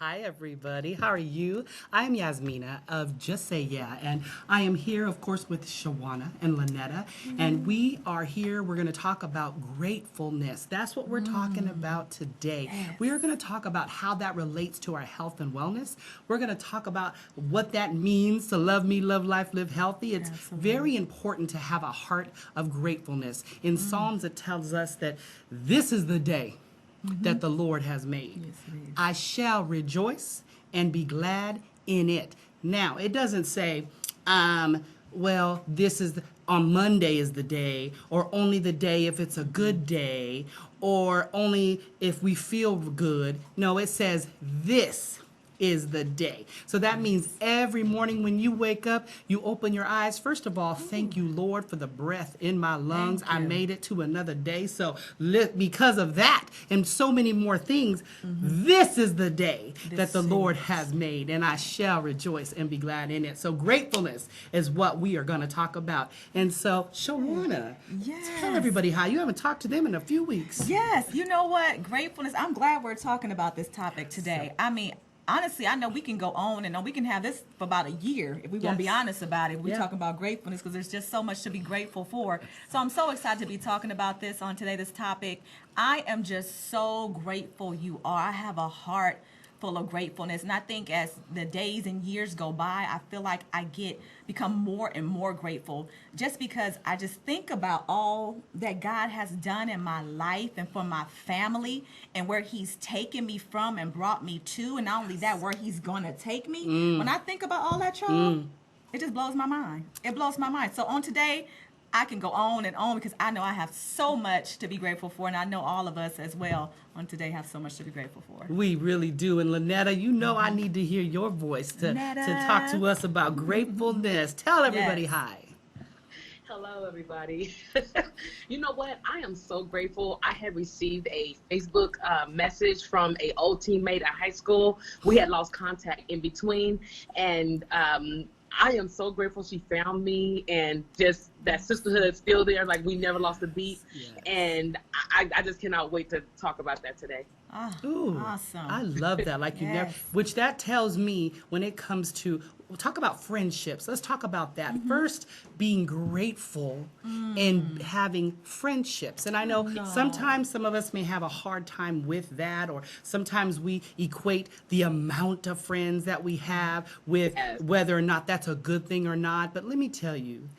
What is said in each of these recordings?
Hi, everybody. How are you? I'm Yasmina of Just Say Yeah, and I am here, of course, with Shawana and Lynetta, and we are here. We're going to talk about gratefulness. That's what we're talking about today. We are going to talk about how that relates to our health and wellness. We're going to talk about what that means to love me, love life, live healthy. It's very important to have a heart of gratefulness. In Psalms, it tells us that this is the day that the Lord has made. Yes, it is. I shall rejoice and be glad in it. Now, it doesn't say, well, on Monday is the day, or only the day if it's a good day, or only if we feel good. No, it says this is the day. So that means every morning when you wake up, you open your eyes. First of all, thank you, Lord, for the breath in my lungs. I made it to another day. So because of that and so many more things, this is the day that the Lord has made, and I shall rejoice and be glad in it. So gratefulness is what we are going to talk about. And so, Shawana, tell everybody how you haven't talked to them in a few weeks. Yes, you know what? Gratefulness. I'm glad we're talking about this topic today. I mean, honestly, I know we can go on and on. We can have this for about a year if we want to be honest about it. We're talking about gratefulness because there's just so much to be grateful for. So I'm so excited to be talking about this on today, this topic. I am just so grateful you are. I have a heart full of gratefulness, and I think as the days and years go by, I feel like I become more and more grateful just because I just think about all that God has done in my life and for my family and where he's taken me from and brought me to, and not only that, where he's gonna take me. When I think about all that, y'all, it just blows my mind. It blows my mind. So on today, I can go on and on because I know I have so much to be grateful for, and I know all of us as well on today have so much to be grateful for. We really do. And Lynetta, you know I need to hear your voice to talk to us about gratefulness. Tell everybody hi. Hello, everybody. You know what? I am so grateful. I had received a Facebook message from an old teammate at high school. We had lost contact in between, and I am so grateful she found me, and just that sisterhood is still there. Like, we never lost a beat. Yes. And I just cannot wait to talk about that today. Ooh, awesome. I love that. Like, you never, which that tells me when it comes to, we'll talk about friendships. Let's talk about that. First, being grateful and having friendships. And I know sometimes some of us may have a hard time with that, or sometimes we equate the amount of friends that we have with whether or not that's a good thing or not. But let me tell you,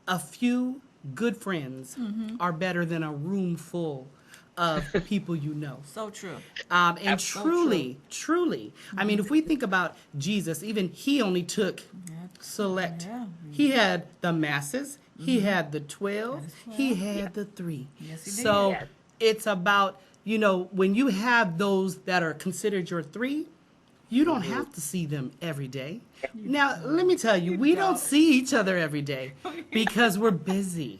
a few good friends are better than a room full of people you know. So true. And truly, I mean, if we think about Jesus, even he only took select. He had the masses, he had the 12, he had the 3. Yes, he did. So it's about, when you have those that are considered your 3, you don't have to see them every day. Now, let me tell you, we don't see each other every day because we're busy.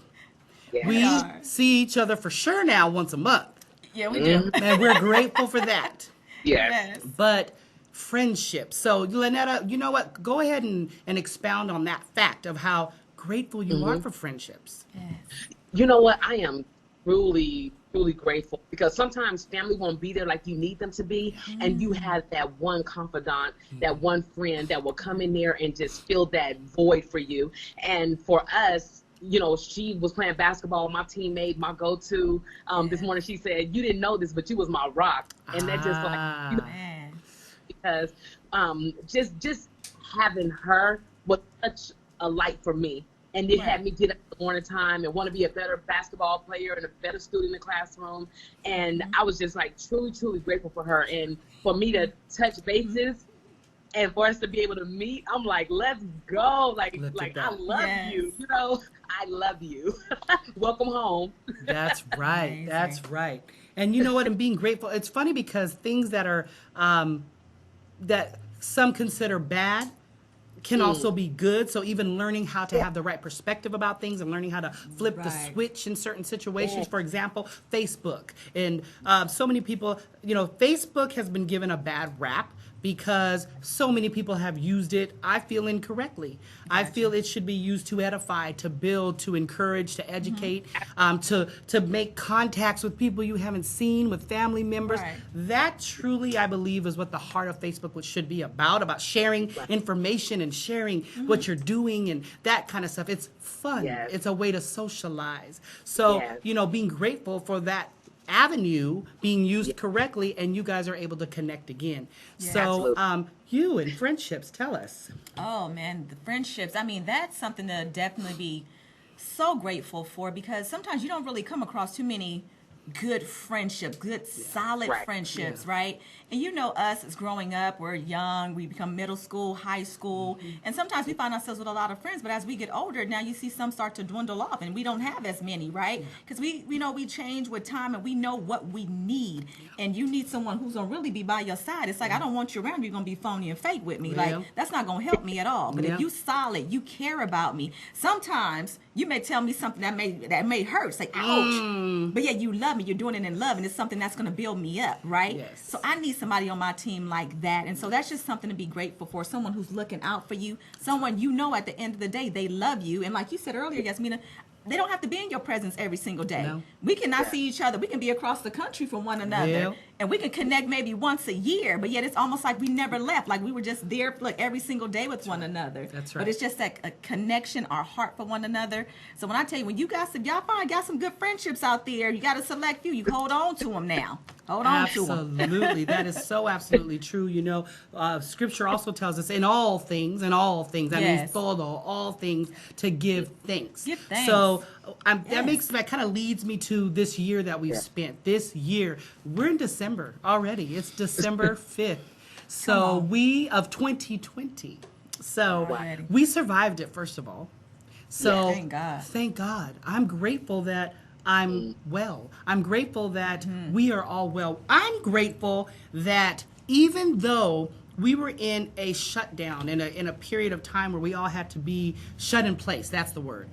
Yeah. We see each other for sure now once a month. Yeah, we do. And we're grateful for that. Yes. But friendship. So, Lynetta, you know what? Go ahead and expound on that fact of how grateful you are for friendships. Yes. You know what? I am truly grateful because sometimes family won't be there like you need them to be, and you have that one confidant, that one friend that will come in there and just fill that void for you. And for us, she was playing basketball, my teammate, my go-to. This morning she said, "You didn't know this, but you was my rock." And that just because just having her was such a light for me. And it had me get up in the morning time and want to be a better basketball player and a better student in the classroom. And I was just like truly grateful for her. And for me to touch bases and for us to be able to meet, I'm like, let's go. Like I love you. I love you. Welcome home. That's right. That's right. And you know what? And being grateful, it's funny because things that are that some consider bad can also be good. So even learning how to have the right perspective about things and learning how to flip the switch in certain situations. For example, Facebook. And so many people, Facebook has been given a bad rap because so many people have used it, I feel, incorrectly. I feel it should be used to edify, to build, to encourage, to educate, to make contacts with people you haven't seen, with family members. Right. That truly, I believe, is what the heart of Facebook should be about sharing information and sharing what you're doing and that kind of stuff. It's fun. Yes. It's a way to socialize. So, Yes. being grateful for that avenue being used correctly, and you guys are able to connect again. So, you and friendships, tell us. Oh man, the friendships. I mean, that's something to definitely be so grateful for, because sometimes you don't really come across too many good friendships, good solid Right. friendships, right? And us as growing up, we're young, we become middle school, high school, and sometimes we find ourselves with a lot of friends, but as we get older, now you see some start to dwindle off and we don't have as many, right? Because we change with time, and we know what we need, and you need someone who's gonna really be by your side. It's like, I don't want you around, you're gonna be phony and fake with me. Yeah. Like, that's not gonna help me at all. But Yeah. if you solid, you care about me, sometimes you may tell me something that may hurt. It's like, ouch. But yeah, you love me. You're doing it in love, and it's something that's going to build me up, right? Yes. So I need somebody on my team like that, and so that's just something to be grateful for. Someone who's looking out for you. Someone at the end of the day they love you, and like you said earlier, Yasmina, they don't have to be in your presence every single day. No. We cannot see each other. We can be across the country from one another, Yeah. and we can connect maybe once a year, but yet it's almost like we never left. Like we were just there every single day with one another. That's right. But it's just like a connection, our heart for one another. So when I tell you, when y'all got some good friendships out there, you got a select few. You hold on to them now. Hold on to them. Absolutely. That is so absolutely true. Scripture also tells us in all things, that Yes. means todo, all things, to give thanks. Give thanks. So Yes. that kind of leads me to this year that we've spent. This year, we're in December already. It's December 5th. So we of 2020. So Already. we survived it, first of all. So Yeah, thank God. thank God. I'm grateful that I'm well. I'm grateful that we are all well. I'm grateful that even though we were in a shutdown, in a period of time where we all had to be shut in place, that's the word.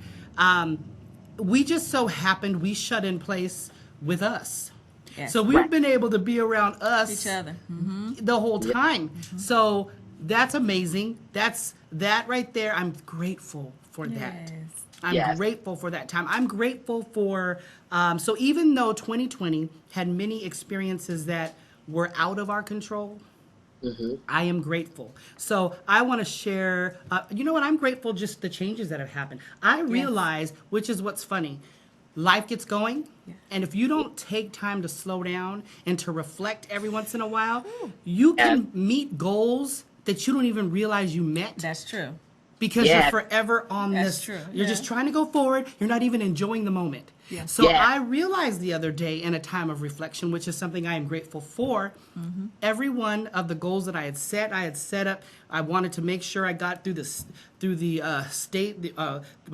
We just so happened we shut in place with us. Yes. So we've been able to be around us Each other. the whole time. So that's amazing. That right there. I'm grateful for that. Yes. I'm Yes. grateful for that time. I'm grateful for, so even though 2020 had many experiences that were out of our control, I am grateful. So I want to share, you know what? I'm grateful just the changes that have happened. I realize, which is what's funny, life gets going. And if you don't take time to slow down and to reflect every once in a while, you can meet goals that you don't even realize you met. That's true. Because Yeah. you're forever on That's this. true, You're yeah. just trying to go forward. You're not even enjoying the moment. Yeah. So Yeah. I realized the other day in a time of reflection, which is something I am grateful for, every one of the goals that I had set up. I wanted to make sure I got through my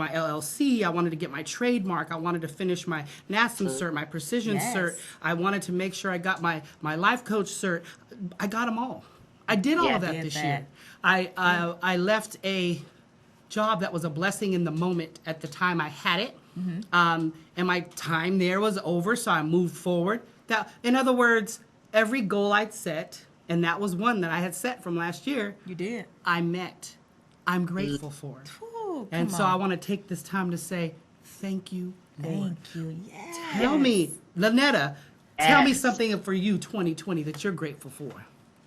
LLC. I wanted to get my trademark. I wanted to finish my NASM cert, my precision Yes. cert. I wanted to make sure I got my life coach cert. I got them all. I did all Yeah. of that Did this that. year. I left a job that was a blessing in the moment at the time I had it. And my time there was over, so I moved forward. In other words, every goal I'd set, and that was one that I had set from last year, You did. I met. I'm grateful for. Ooh, And come so I on. want to take this time to say thank you, Lord. Thank you. Yes. Tell me, Lynetta, tell me Yes. something for you 2020 that you're grateful for.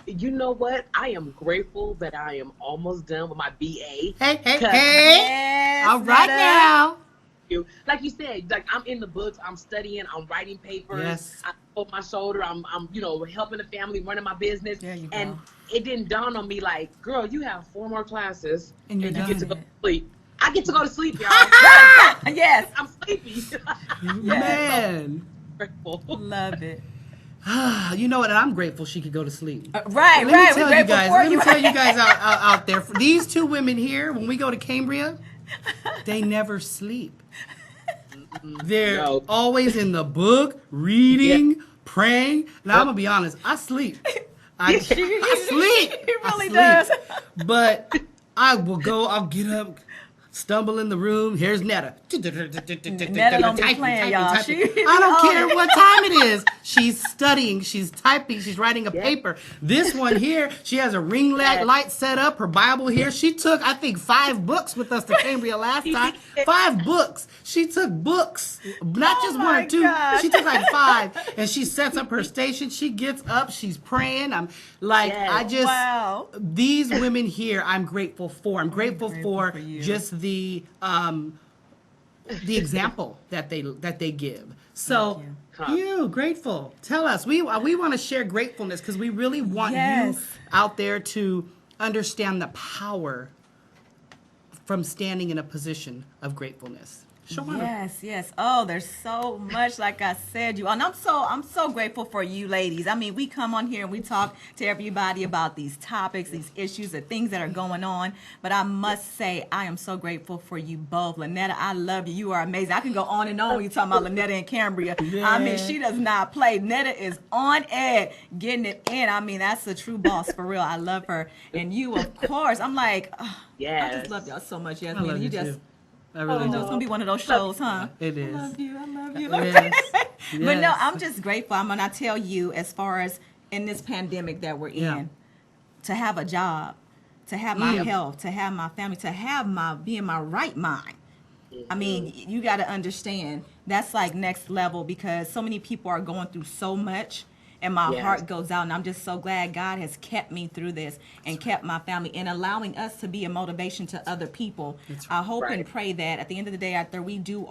You know what? I am grateful that I am almost done with my BA. Hey, hey, 'Cause- hey. Yes, All right Netta. now. Like you said, like I'm in the books, I'm studying, I'm writing papers. Yes. I hold my shoulder, I'm helping the family, running my business. There you and go. it didn't dawn on me like, girl, you have 4 more classes And you're you get to done. go to sleep. I get to go to sleep, y'all. Yes. I'm sleepy. Man. Grateful. Love it. You know what? And I'm grateful she could go to sleep. Right, Let me right. tell We're you grateful guys. for Let me you. tell you guys out there. For these two women here, when we go to Cambria, they never sleep. They're No. always in the book, reading, praying. Now I'm gonna be honest. I sleep. I sleep. He I really sleep. does. But I will go. I'll get up. Stumble in the room. Here's Netta. Netta don't be playing, y'all. I don't care what time it is. She's studying, she's typing, she's writing a paper. This one here, she has a ring light set up, her Bible here. She took, I think, 5 books with us to Cambria last time. 5 books. She took books, not just one my or two. God. She took like 5, and she sets up her station. She gets up, she's praying. I'm like, I just, Wow. these women here, I'm grateful for. I'm grateful for for you. just the example that they give. So you grateful. Tell us. We want to share gratefulness because we really want you Yes. out there to understand the power from standing in a position of gratefulness. Shawana. Yes. Oh, there's so much, like I said, and I'm so grateful for you ladies. I mean, we come on here and we talk to everybody about these topics, these issues, the things that are going on. But I must say, I am so grateful for you both. Lynetta, I love you. You are amazing. I can go on and on when you talking about Lynetta and Cambria. I mean, she does not play. Netta is on it, getting it in. I mean, that's a true boss for real. I love her. And you, of course. I'm like, I just love y'all so much, Yasmina. I love you just too. I really do. it's gonna be one of those shows, huh? It is. I love you. Yes. But no, Yes. I'm just grateful. I'm gonna tell you, as far as in this pandemic that we're Yeah. in, to have a job, to have my health, to have my family, to have be in my right mind. I mean, you got to understand that's like next level because so many people are going through so much. And my heart goes out, and I'm just so glad God has kept me through this and kept my family and allowing us to be a motivation to other people. I hope and pray that at the end of the day, after we do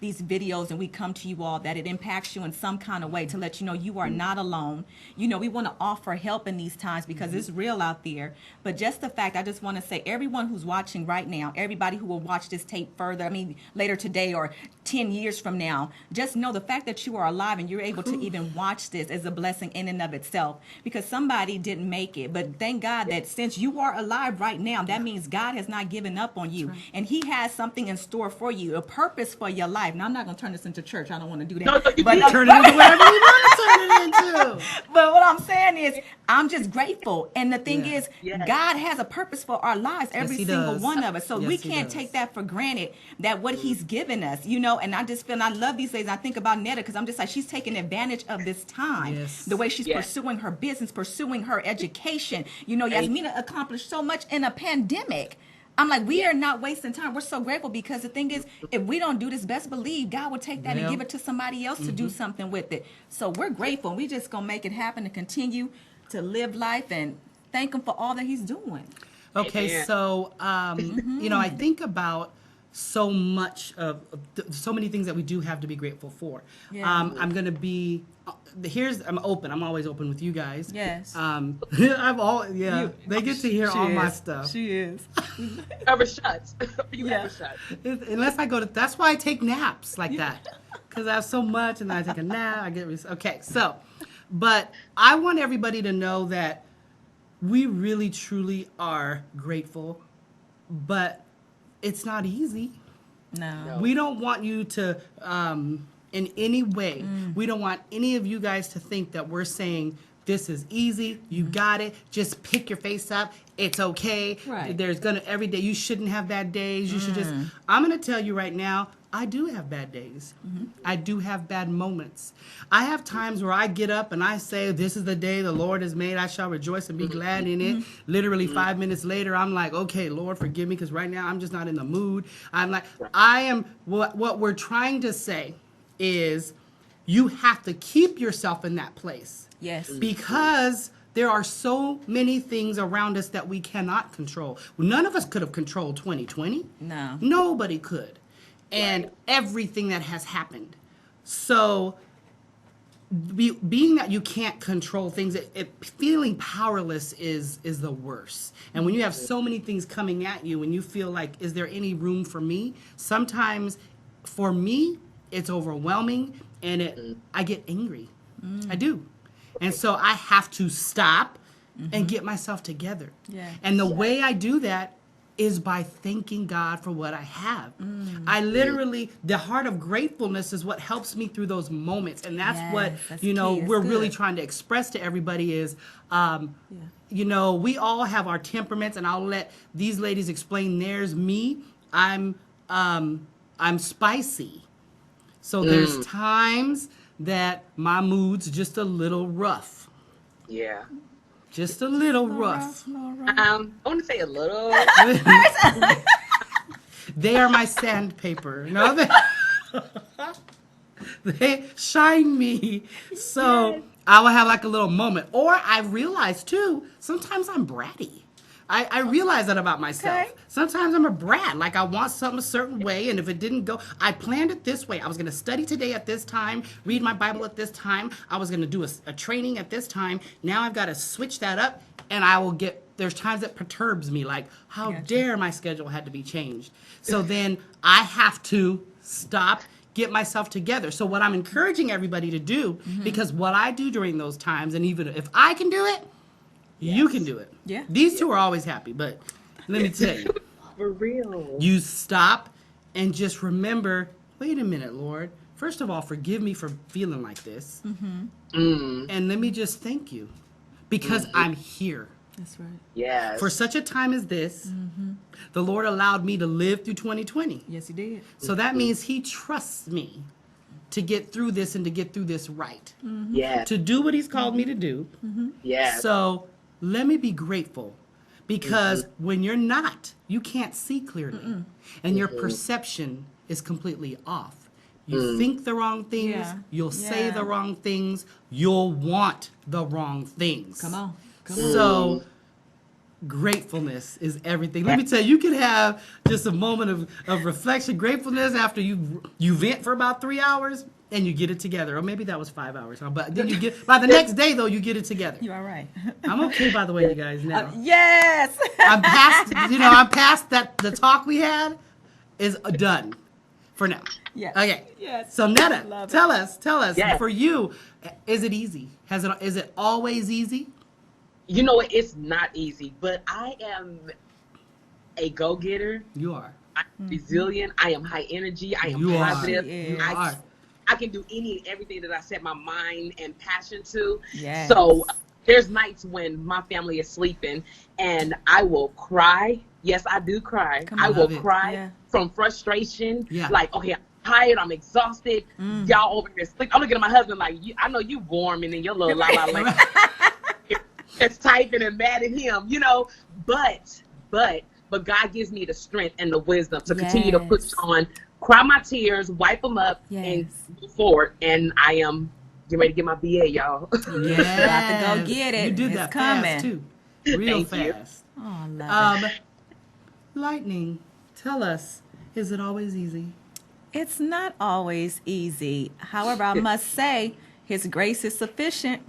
these videos and we come to you all, that it impacts you in some kind of way to let you know you are not alone. You know, we want to offer help in these times because it's real out there. But just the fact, I just want to say, everyone who's watching right now, everybody who will watch this tape further, I mean, later today or 10 years from now, just know the fact that you are alive and you're able to even watch this is a blessing in and of itself because somebody didn't make it. But thank God that since you are alive right now, that means God has not given up on you. And he has something in store for you, a purpose for your life. Now, I'm not going to turn this into church. I don't want to do that. No, you but can Turn it into whatever you want to turn it into. But what I'm saying is, I'm just grateful. And the thing Yeah. is, God has a purpose for our lives, every he single does. one of us. So Yes, we he can't does. take that for granted, that what he's given us, you know, and I just feel, and I love these days. I think about Netta because I'm just like, she's taking advantage of this time. Yes. The way she's pursuing her business, pursuing her education. You know, Yasmina accomplished so much in a pandemic. I'm like, we are not wasting time. We're so grateful because the thing is, if we don't do this, best believe God will take that and give it to somebody else to do something with it. So we're grateful. We just going to make it happen and continue to live life and thank him for all that he's doing. Okay, Amen. so you know, I think about so many things that we do have to be grateful for. Yeah. I'm gonna be I'm open. I'm always open with you guys. Yes. They get to hear She all my is. stuff. She is. Never shuts. You Yeah. never shut. Unless I go to, that's why I take naps like that. Because I have so much and then I take a nap, okay, so, but I want everybody to know that we really truly are grateful, but it's not easy. No. We don't want you to, in any way, we don't want any of you guys to think that we're saying, this is easy, you got it, just pick your face up, it's okay. Right. There's gonna, every day, you shouldn't have bad days, you should just, I'm gonna tell you right now, I do have bad days. I do have bad moments. I have times where I get up and I say, this is the day the Lord has made, I shall rejoice and be glad in it. Literally 5 minutes later, I'm like, okay, Lord, forgive me, because right now I'm just not in the mood. I'm like, what we're trying to say is you have to keep yourself in that place. Yes. Because there are so many things around us that we cannot control. None of us could have controlled 2020. No. Nobody could. And everything that has happened. So being that you can't control things, feeling powerless is the worst. And when you have so many things coming at you and you feel like, is there any room for me? Sometimes for me, it's overwhelming and I get angry. I do. And so I have to stop and get myself together. Yeah. And the way I do that is by thanking God for what I have. I literally, the heart of gratefulness is what helps me through those moments. And that's Yes, what, that's you know, key. It's we're really good. trying to express to everybody is, you know, we all have our temperaments, and I'll let these ladies explain theirs. Me, I'm spicy. So there's times that my mood's just a little rough. Yeah. Just a little rough. I want to say a little. They are my sandpaper. No, they shine me. So Yes. I will have like a little moment. Or I realize too, sometimes I'm bratty. I realize that about myself. Okay. Sometimes I'm a brat. Like I want something a certain way, and if it didn't go, I planned it this way. I was going to study today at this time, read my Bible at this time. I was going to do a training at this time. Now I've got to switch that up, and I will get. There's times that perturbs me, like how Gotcha. dare my schedule had to be changed. So then I have to stop, get myself together. So what I'm encouraging everybody to do, because what I do during those times, and even if I can do it, you can do it. Yeah. These two are always happy, but let me tell you, For real. you stop and just remember, wait a minute, Lord. First of all, forgive me for feeling like this. And let me just thank you because I'm here. That's right. Yes. For such a time as this, the Lord allowed me to live through 2020. Yes, he did. So that means he trusts me to get through this and to get through this right. Yes. To do what he's called me to do. Yes. So let me be grateful because when you're not, you can't see clearly. And your perception is completely off. You think the wrong things, Yeah. you'll say Yeah. the wrong things, you'll want the wrong things. Come on. So gratefulness is everything. Let me tell you, you can have just a moment of reflection, gratefulness after you vent for about 3 hours and you get it together. Or maybe that was 5 hours. But then you get, by the next day though, you get it together. You are right. I'm okay, by the way, you guys, now. Yes. I'm past that, the talk we had is done for now. Yes. Okay. Yes. So Netta, Love it. tell us, Yes. for you, is it easy? Is it always easy? You know what? It's not easy, but I am a go-getter. You are. I'm resilient. I am high energy. I am You are. positive. You are. I can do any and everything that I set my mind and passion to. Yes. So there's nights when my family is sleeping and I will cry. Yes, I do cry. Come I on. will Love it. cry Yeah. from frustration. Yeah. Like, okay, I'm tired. I'm exhausted. Y'all over here sleep. I'm looking at my husband like, I know you warm and then your little la la la. It's typing and mad at him, but God gives me the strength and the wisdom to continue to push Yes. on, cry my tears, wipe them up, Yes. and move forward. And I am getting ready to get my BA, y'all. Yeah. About to go get it. You did It's that coming. fast too. Real Thank you. fast. Oh, I love it. Lightning, tell us, is it always easy? It's not always easy. However, I must say, His grace is sufficient.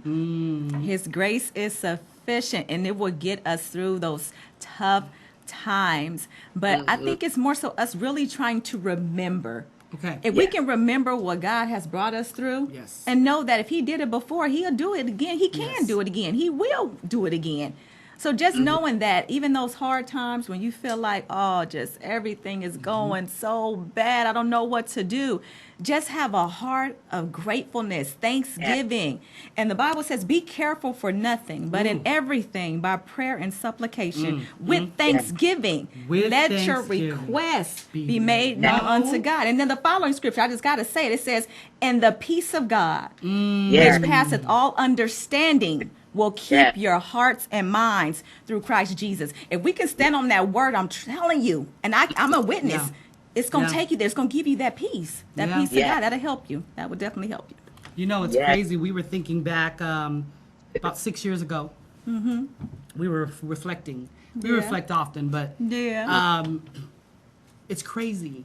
His grace is sufficient, and it will get us through those tough times. But I think it's more so us really trying to remember. Okay. If we can remember what God has brought us through, Yes. and know that if He did it before, He'll do it again. He can Yes. do it again. He will do it again. So just knowing that, even those hard times when you feel like, oh, just everything is going so bad, I don't know what to do, just have a heart of gratefulness, thanksgiving. And the Bible says, be careful for nothing, but in everything, by prayer and supplication, with thanksgiving, With let your thanksgiving requests be be made known. known unto God. And then the following scripture, I just got to say it, it says, and the peace of God, Yes. which passeth all understanding, will keep Yes. your hearts and minds through Christ Jesus. If we can stand on that word, I'm telling you, and I'm a witness, Yeah. it's going to Yeah. take you there. It's going to give you that peace. That Yeah. peace of Yeah. God. That'll help you. That would definitely help you. You know, it's Yes. crazy. We were thinking back about 6 years ago. We were reflecting. We Yeah. reflect often, but Yeah. it's crazy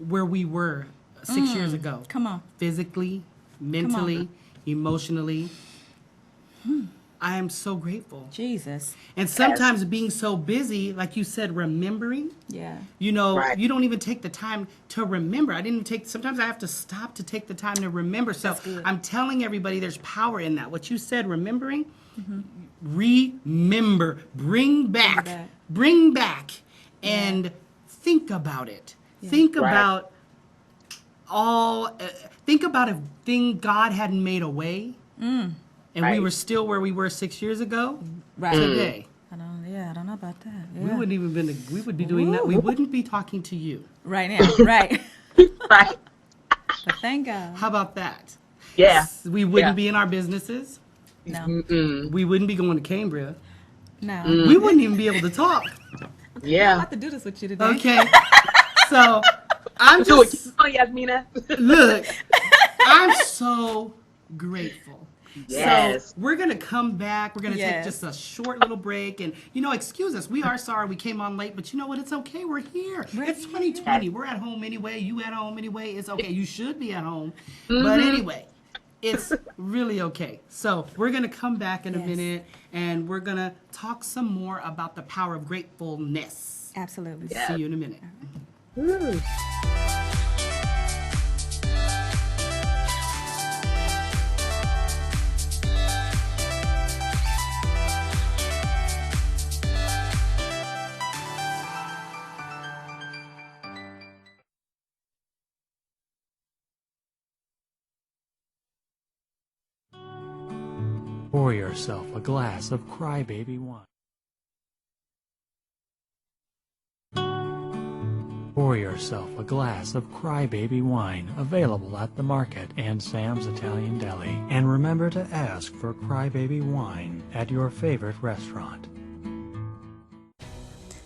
where we were 6 years ago. Come on. Physically, mentally, emotionally. I am so grateful. Jesus. And sometimes being so busy, like you said, remembering, Yeah. Right. you don't even take the time to remember. I didn't take, sometimes I have to stop to take the time to remember. So That's good. I'm telling everybody there's power in that. What you said, remembering, remember, bring back, and think about it. Think Right. about think about if God hadn't made a way and we Right. were still where we were 6 years ago Right. today. I don't know about that. We Yeah. wouldn't even we would be doing that. We wouldn't be talking to you. Right now. Right. Right. But thank God. How about that? Yeah. We wouldn't Yeah. be in our businesses. No. Mm-mm. We wouldn't be going to Cambria. No. We wouldn't even be able to talk. I'm Yeah. about to do this with you today. Okay. So I'm Do it. just, Keep going, Yasmina. look, I'm so grateful. Yes. So we're going to come back. We're going to take Yes. just a short little break. And, excuse us. We are sorry we came on late. But you know what? It's okay. We're here. It's 2020. We're at home anyway. You at home anyway. It's okay. You should be at home. But anyway, it's really okay. So we're going to come back in a Yes. minute. And we're going to talk some more about the power of gratefulness. Absolutely. Yeah. See you in a minute. Mm. Pour yourself a glass of crybaby wine. Pour yourself a glass of crybaby wine, available at the market and Sam's Italian Deli. And remember to ask for crybaby wine at your favorite restaurant.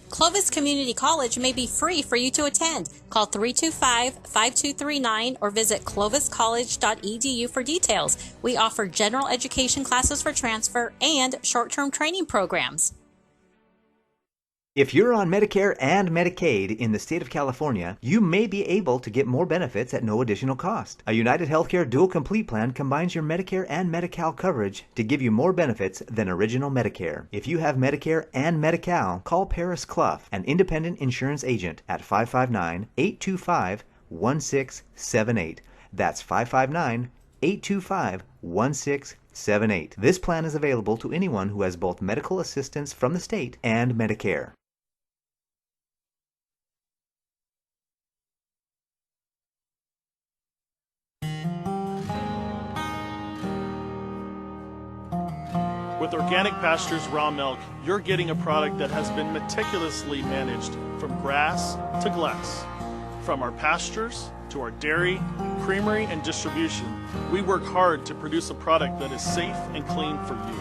Clovis Community College may be free for you to attend. Call 325-5239 or visit cloviscollege.edu for details. We offer general education classes for transfer and short-term training programs. If you're on Medicare and Medicaid in the state of California, you may be able to get more benefits at no additional cost. A United Healthcare Dual Complete Plan combines your Medicare and Medi-Cal coverage to give you more benefits than original Medicare. If you have Medicare and Medi-Cal, call Paris Clough, an independent insurance agent, at 559-825-1678. That's 559-825-1678. This plan is available to anyone who has both medical assistance from the state and Medicare. With Organic Pastures Raw Milk, you're getting a product that has been meticulously managed from grass to glass. From our pastures to our dairy, creamery, and distribution, we work hard to produce a product that is safe and clean for you.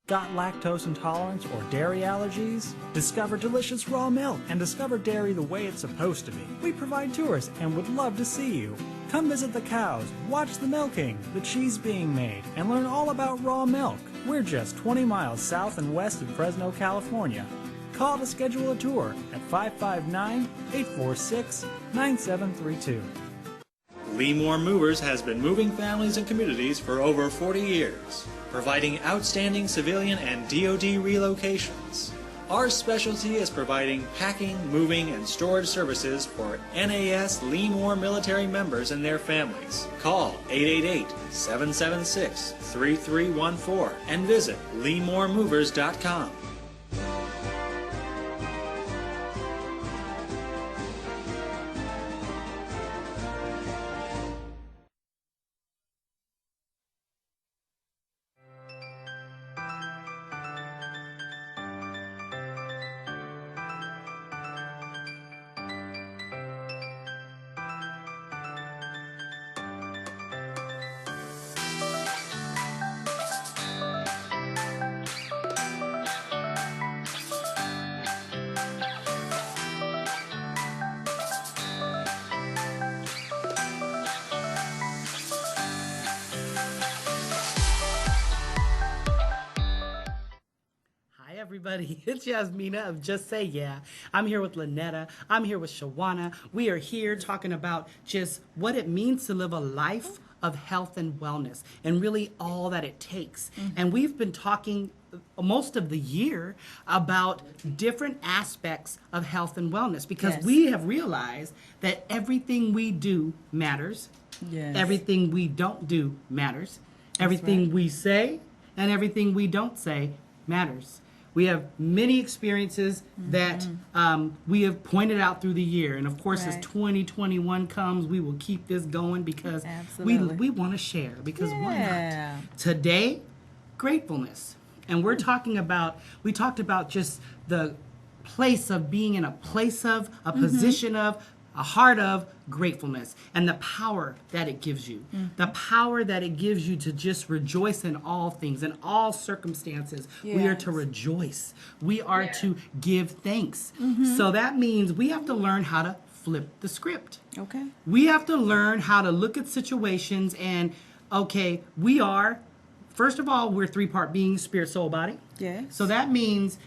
Got lactose intolerance or dairy allergies? Discover delicious raw milk and discover dairy the way it's supposed to be. We provide tours and would love to see you. Come visit the cows, watch the milking, the cheese being made, and learn all about raw milk. We're just 20 miles south and west of Fresno, California. Call to schedule a tour at 559-846-9732. Leemore Movers has been moving families and communities for over 40 years, providing outstanding civilian and DoD relocations. Our specialty is providing packing, moving, and storage services for NAS Leemore military members and their families. Call 888-776-3314 and visit LeemoreMovers.com. Everybody, it's Yasmina of Just Say Yeah. I'm here with Lynetta. I'm here with Shawana. We are here talking about just what it means to live a life of health and wellness and really all that it takes. And we've been talking most of the year about different aspects of health and wellness because we have realized that everything we do matters. Everything we don't do matters. Everything we say and everything we don't say matters. We have many experiences that we have pointed out through the year. And of course, as 2021 comes, we will keep this going because we want to share. Because why not? Today, gratefulness. And we talked about just the place of being in a place of, a position of, a heart of gratefulness, and the power that it gives you. The power that it gives you to just rejoice in all things, in all circumstances. We are to rejoice. We are to give thanks. So that means we have to learn how to flip the script. Okay. We have to learn how to look at situations and, okay, we are, first of all, we're three-part being, spirit, soul, body. Yes. So that means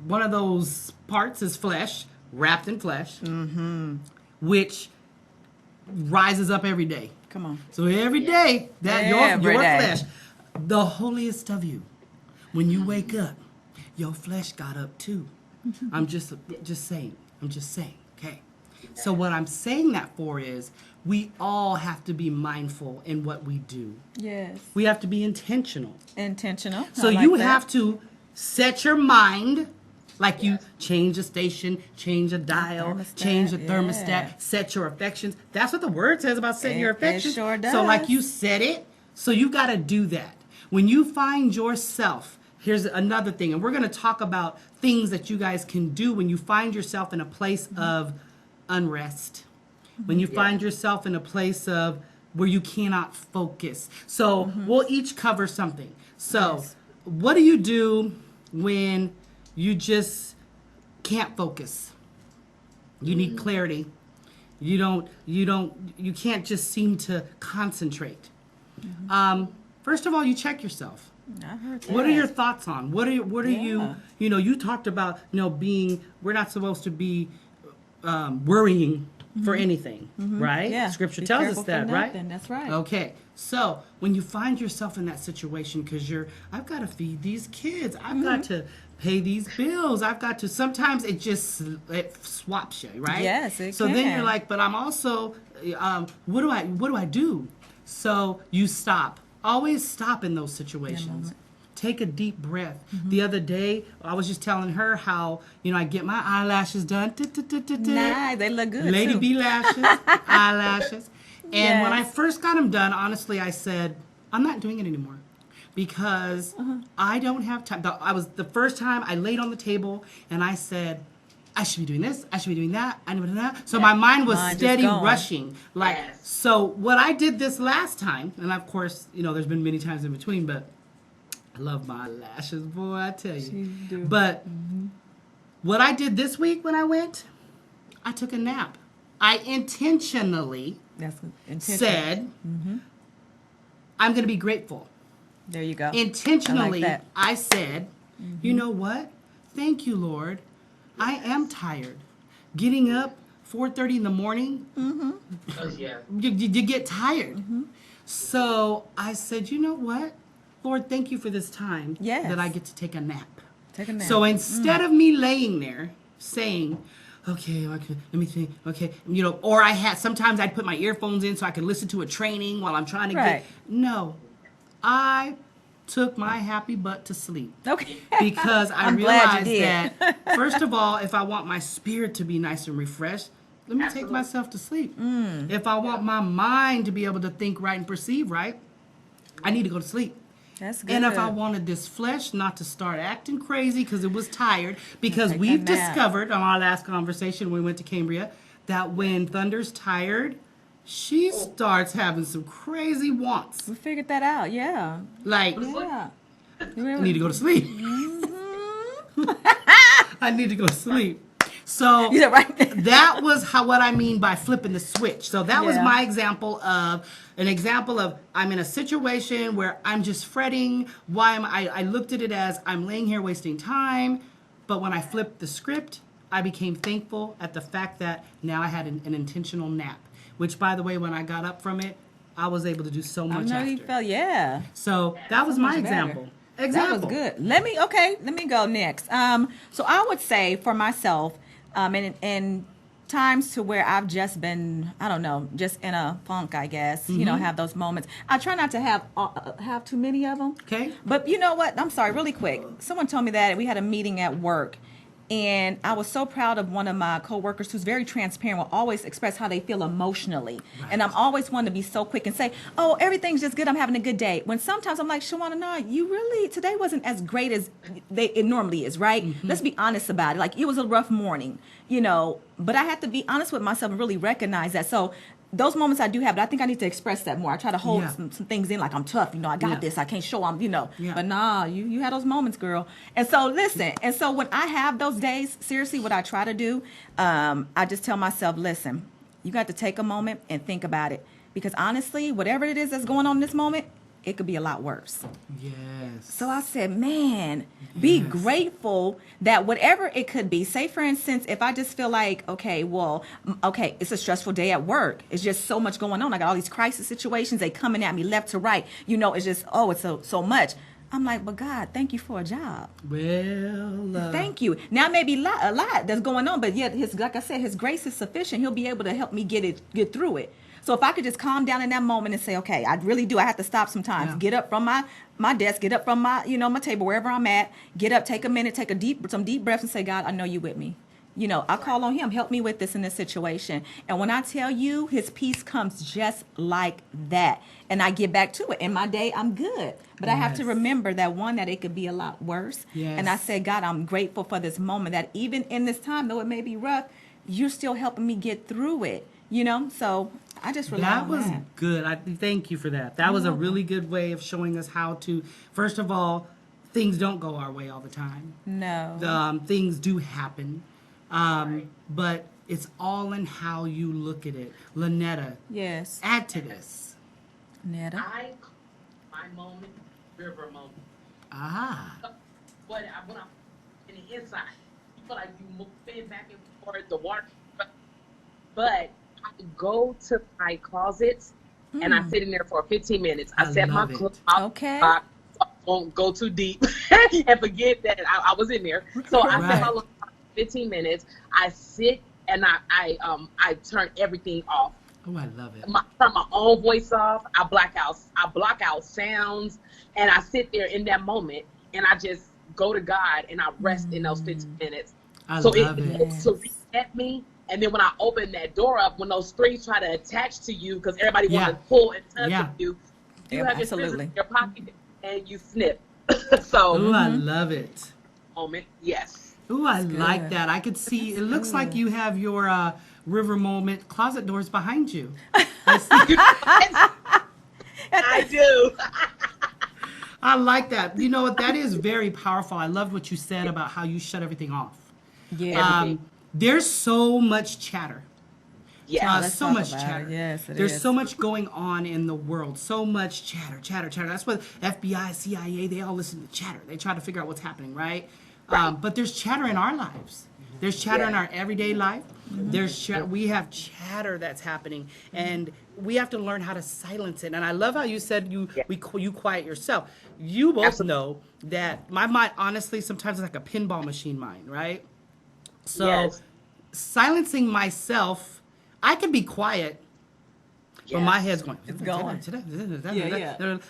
one of those parts is flesh, wrapped in flesh, which rises up every day. Come on. So every day, that your Every day. flesh, the holiest of you, when you wake up, your flesh got up too. I'm just saying. Okay. So what I'm saying that for is we all have to be mindful in what we do. Yes. We have to be intentional. Intentional. So I like you that. have to set your mind, like you change a station, change a dial, thermostat, change a thermostat, yeah. set your affections. That's what the word says about setting your It affections. sure So like does. you set it, so you got to do that. When you find yourself, here's another thing, and we're going to talk about things that you guys can do when you find yourself in a place of unrest. When you find yourself in a place of where you cannot focus. So we'll each cover something. So what do you do when you just can't focus? You need clarity. You can't just seem to concentrate. First of all, you check yourself. I heard that. What are your thoughts on? What are you, you talked about, being, we're not supposed to be worrying for anything, right? Yeah. Scripture Be tells careful us that, for right? nothing. That's right. Okay. So when you find yourself in that situation, because I've got to feed these kids, I've got to pay these bills, I've got to, sometimes it swaps you, right? Yes, it So then can. you're like, but I'm also, what do I do? So you stop. Always stop in those situations. Take a deep breath. The other day, I was just telling her how, I get my eyelashes done. Nice. They look good, Lady too. B lashes, eyelashes. And when I Yes. first got them done, honestly, I said, I'm not doing it anymore because I don't have time. The first time I laid on the table and I said, I should be doing this, I should be doing that, I should be doing that. So my mind was Mind just steady going. rushing. Yes. So what I did this last time, and of course, there's been many times in between, but I love my lashes, boy, I tell you. But what I did this week when I went, I took a nap. I intentionally That's intentional. said, I'm going to be grateful. There you go. Intentionally, I like that. I said, you know what? Thank you, Lord. I am tired. Getting up 4:30 in the morning, you get tired. So I said, you know what? Lord, thank you for this time Yes. that I get to take a nap. Take a nap. So instead of me laying there saying, okay, let me think, okay, or sometimes I'd put my earphones in so I could listen to a training while I'm trying to Right. no, I took my happy butt to sleep. Okay. Because I I'm glad you realized did. that, first of all, if I want my spirit to be nice and refreshed, let me take myself to sleep. If I want my mind to be able to think right and perceive right, I need to go to sleep. That's good. And if I wanted this flesh not to start acting crazy because it was tired, because Take we've a nap. discovered on our last conversation when we went to Cambria that when Thunder's tired, she starts having some crazy wants. We figured that out. Yeah. Like, Yeah. I need to go to sleep. I need to go to sleep. So Yeah, right. that was what I mean by flipping the switch. So that was Yeah. my example of I'm in a situation where I'm just fretting. I looked at it as I'm laying here wasting time. But when I flipped the script, I became thankful at the fact that now I had an intentional nap. Which, by the way, when I got up from it, I was able to do so I much know after. you felt, yeah. So that was my much better. example. That was good. Let me go next. So I would say for myself, in times to where I've just been, I don't know, just in a funk, I guess, have those moments. I try not to have too many of them. Okay. But you know what? I'm sorry, really quick. Someone told me that we had a meeting at work, And I was so proud of one of my coworkers who's very transparent, will always express how they feel emotionally. Right. And I'm always one to be so quick and say, oh, everything's just good, I'm having a good day. When sometimes I'm like, Shawana, no, you really, today wasn't as great as it normally is, right? Let's be honest about it. Like, it was a rough morning, you know, but I had to be honest with myself and really recognize that. So those moments I do have, but I think I need to express that more. I try to hold some things in, like I'm tough, you know, I got this, I can't show I'm, you know, but nah, you had those moments, girl. And so listen, and so when I have those days, seriously, what I try to do, I just tell myself, listen, you got to take a moment and think about it. Because honestly, whatever it is that's going on in this moment, it could be a lot worse. Yes. So I said, man, be grateful that whatever it could be. Say, for instance, if I just feel like, okay, it's a stressful day at work. It's just so much going on. I got all these crisis situations. They coming at me left to right. You know, it's just, it's so much. I'm like, but God, thank you for a job. Well, thank you. Now, maybe a lot that's going on, but yet, like I said, His grace is sufficient. He'll be able to help me get through it. So if I could just calm down in that moment and say, okay, I really do. I have to stop sometimes. Get up from my desk, get up from my table, wherever I'm at. Get up, take a minute, take some deep breaths and say, God, I know you with me. You know, I call on Him, help me with this in this situation. And when I tell you, His peace comes just like that. And I get back to it. In my day, I'm good. But I have to remember that it could be a lot worse. Yes. And I said, God, I'm grateful for this moment, that even in this time, though it may be rough, you're still helping me get through it. You know, so I just rely on that. That was good. I thank you for that. That was a really good way of showing us how to, first of all, things don't go our way all the time. No. Things do happen. But it's all in how you look at it. Lynetta. Yes. Add to this. Netta. My moment, river moment. When I'm in the inside, you feel like you move back and forth, the water. But I go to my closets and I sit in there for 15 minutes. I set my clothes out. Okay. I won't go too deep and forget that I was in there. So I set my clothes out for 15 minutes. I sit and I turn everything off. Oh, I love it. Turn my own voice off. I block out sounds, and I sit there in that moment and I just go to God and I rest in those 15 minutes. So it to reset me. And then when I open that door up, when those strings try to attach to you, because everybody wants to pull and touch you have your strings in your pocket and you snip. So, ooh, I love it. Moment, yes. Ooh, I like that. I could see. It looks like you have your river moment closet doors behind you. I see. I do. I like that. You know what? That is very powerful. I love what you said about how you shut everything off. Yeah. There's so much chatter. Yeah, so much chatter. Yes, There's so much going on in the world. So much chatter. That's what FBI, CIA, they all listen to chatter. They try to figure out what's happening, right? But there's chatter in our lives. There's chatter in our everyday life. We have chatter that's happening, and we have to learn how to silence it. And I love how you said you quiet yourself. You both know that my mind, honestly, sometimes is like a pinball machine mind, right? So silencing myself, I can be quiet, but my head's going. It's going.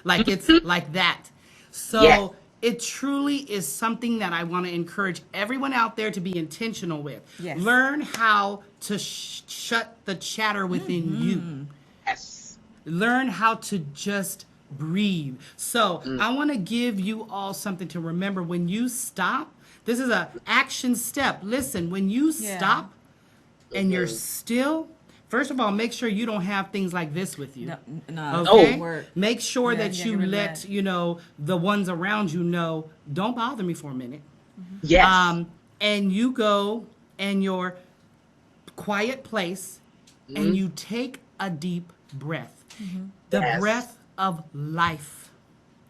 Like it's like that. So it truly is something that I want to encourage everyone out there to be intentional with. Yes. Learn how to shut the chatter within you. Yes. Learn how to just breathe. So I want to give you all something to remember. When you stop, this is an action step. Listen, when you stop and you're still, first of all, make sure you don't have things like this with you. No. Okay? Make sure that you you gotta get rid of let, that. the ones around you know, don't bother me for a minute. Yes. And you go in your quiet place and you take a deep breath. The breath of life.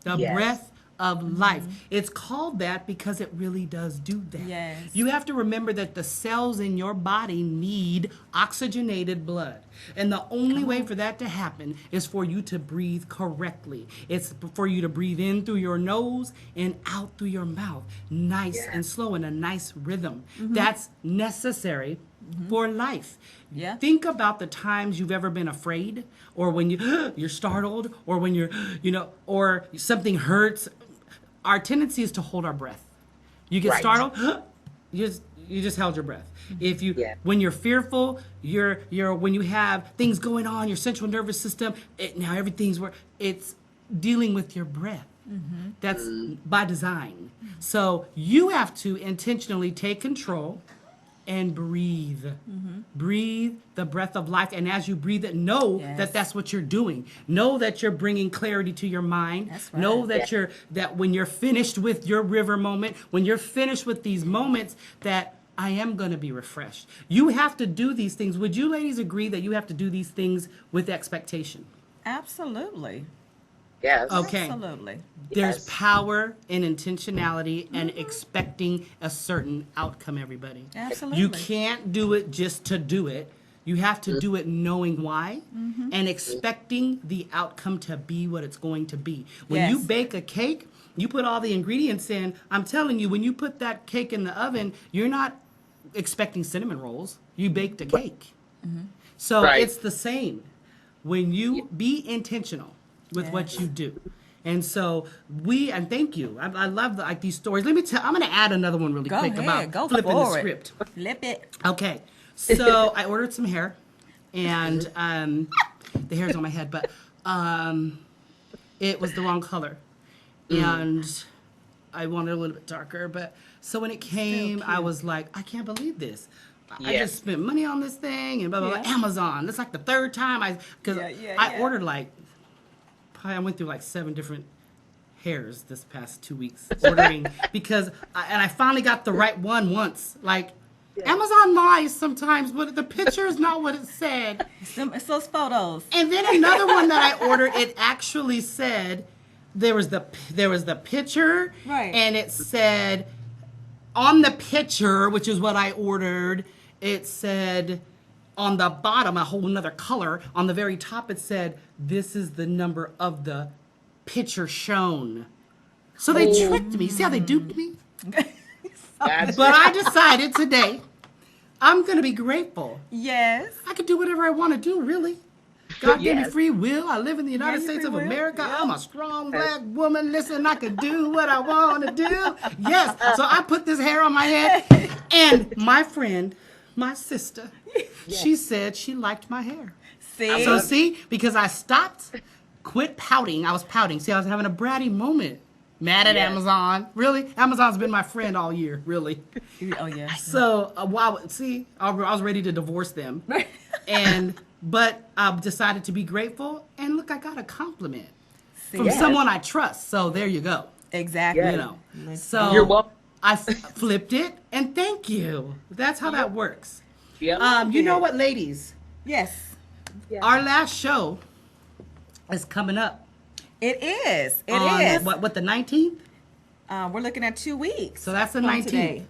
The breath of life. It's called that because it really does do that. Yes. You have to remember that the cells in your body need oxygenated blood. And the only way for that to happen is for you to breathe correctly. It's for you to breathe in through your nose and out through your mouth. Nice and slow in a nice rhythm. That's necessary for life. Yeah. Think about the times you've ever been afraid, or when you're startled, or when you're, or something hurts. Our tendency is to hold our breath. You get startled, you just held your breath. If you, Yeah. when you're fearful, when you have things going on, your central nervous system, now everything's it's dealing with your breath. That's by design. So you have to intentionally take control and breathe. Breathe the breath of life. And as you breathe it, know that that's what you're doing. Know that you're bringing clarity to your mind. That's right. Know that that when you're finished with your river moment, when you're finished with these moments, that I am going to be refreshed. You have to do these things. Would you ladies agree that you have to do these things with expectation? Absolutely. Yes. Okay. Absolutely. There's Yes. power in intentionality and expecting a certain outcome, everybody. Absolutely. You can't do it just to do it. You have to do it knowing why and expecting the outcome to be what it's going to be. When you Yes. bake a cake, you put all the ingredients in. I'm telling you, when you put that cake in the oven, you're not expecting cinnamon rolls. You baked a cake. So Right. it's the same. When you be intentional with what you do. And so and thank you. I love these stories. Let me tell, I'm going to add another one really Go quick ahead. about Go flipping for the it. script. Flip it. Okay. So I ordered some hair and the hair's on my head, but it was the wrong color. And I wanted a little bit darker, but so when it came, I was like, I can't believe this. I Yeah. just spent money on this thing and blah, blah, blah. Yeah. Amazon. It's like the third time I Yeah. ordered I went through like 7 different hairs this past 2 weeks ordering because I finally got the right one once. Like Amazon lies sometimes, but the picture is not what it said. It's those photos. And then another one that I ordered, it actually said there was the picture, Right. and it said on the picture, which is what I ordered, it said on the bottom, a whole nother color. On the very top, it said, this is the number of the picture shown. So they tricked me. See how they duped me? That's But I decided today, I'm going to be grateful. Yes. I can do whatever I want to do, really. God gave me Yes. free will. I live in the United you States free of will. America. Yeah. I'm a strong black woman. Listen, I can do what I want to do. Yes. So I put this hair on my head. And my friend, my sister, she said she liked my hair. See? So see, because I stopped, quit pouting. I was pouting. See, I was having a bratty moment. Mad at Yes. Amazon. Really? Amazon's been my friend all year, really. Oh, yeah. So, wow, see, I was ready to divorce them. But I decided to be grateful. And look, I got a compliment from Yes. someone I trust. So there you go. Exactly. Yes. You know. So You're welcome. I flipped it, and thank you. That's how that works. Yep. You know what, ladies? Yes. Our last show is coming up. It is. It on, is. What, the 19th? We're looking at 2 weeks. So that's the from 19th. today.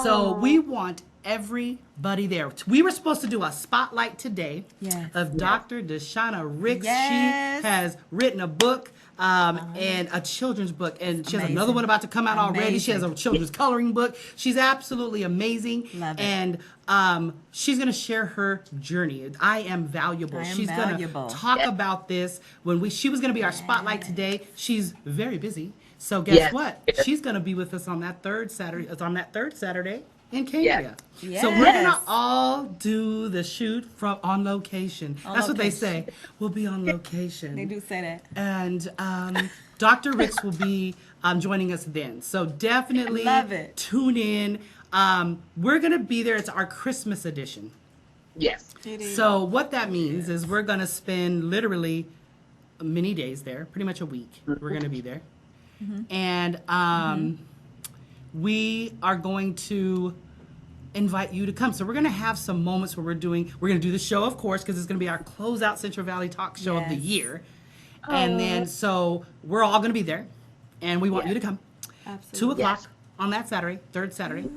So we want everybody there. We were supposed to do a spotlight today Yes. of Dr. Deshauna Ricks. Yes. She has written a book and a children's book, and she has Amazing. another one about to come out already. She has a Amazing. children's coloring book. She's absolutely amazing. Love it. And she's going to share her journey. I am valuable. I am She's valuable. going to talk about this. She was going to be our spotlight today. She's very busy. So guess Yes. what? She's going to be with us on that third Saturday. In Cambria. Yes. So we're gonna Yes. all do the shoot on location. That's what they say. We'll be on location. They do say that. And Dr. Ricks will be joining us then. So definitely Love it. tune in. We're gonna be there. It's our Christmas edition. Yes. So what that means is we're gonna spend literally many days there, pretty much a week. We're gonna be there, and we are going to invite you to come. So we're going to have some moments where we're going to do the show, of course, because it's going to be our closeout Central Valley Talk show of the Yes. year. And then, so we're all going to be there, and we want you to come. Absolutely. 2 o'clock Yes. on that Saturday, third Saturday.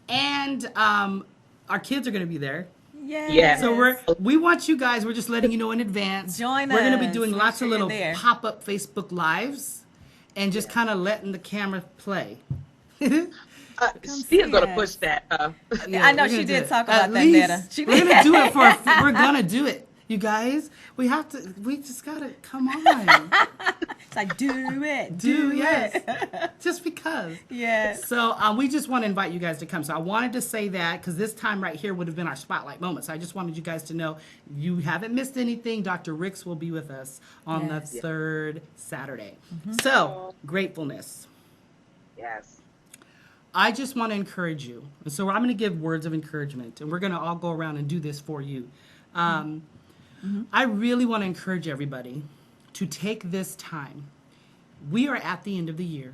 And our kids are going to be there. Yes. Yes. So we want you guys, we're just letting you know in advance. Join We're going to be us. doing Make lots sure of you're little there. pop-up Facebook Lives and just kind of letting the camera play. Still gonna push that. I know we're she gonna do did it. talk At about that, least Netta. She We're did. gonna do it we're gonna do it. You guys, we just gotta, come on. It's like, do it. Yes. Just because. Yes. So we just want to invite you guys to come. So I wanted to say that because this time right here would have been our spotlight moment. So I just wanted you guys to know you haven't missed anything. Dr. Ricks will be with us on the third Saturday. So, gratefulness. Yes. I just want to encourage you. And so I'm going to give words of encouragement, and we're going to all go around and do this for you. I really want to encourage everybody to take this time. We are at the end of the year.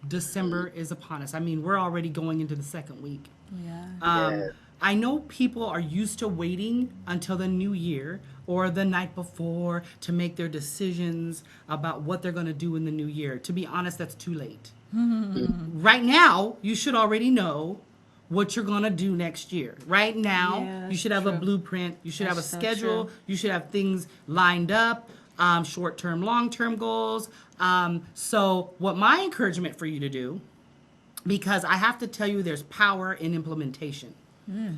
December is upon us. I mean, we're already going into the second week. Yeah. I know people are used to waiting until the new year or the night before to make their decisions about what they're going to do in the new year. To be honest, that's too late. Right now, you should already know what you're going to do next year. Right now, you should have a blueprint. You should have a schedule. You should have things lined up, short-term, long-term goals. So what my encouragement for you to do, because I have to tell you there's power in implementation.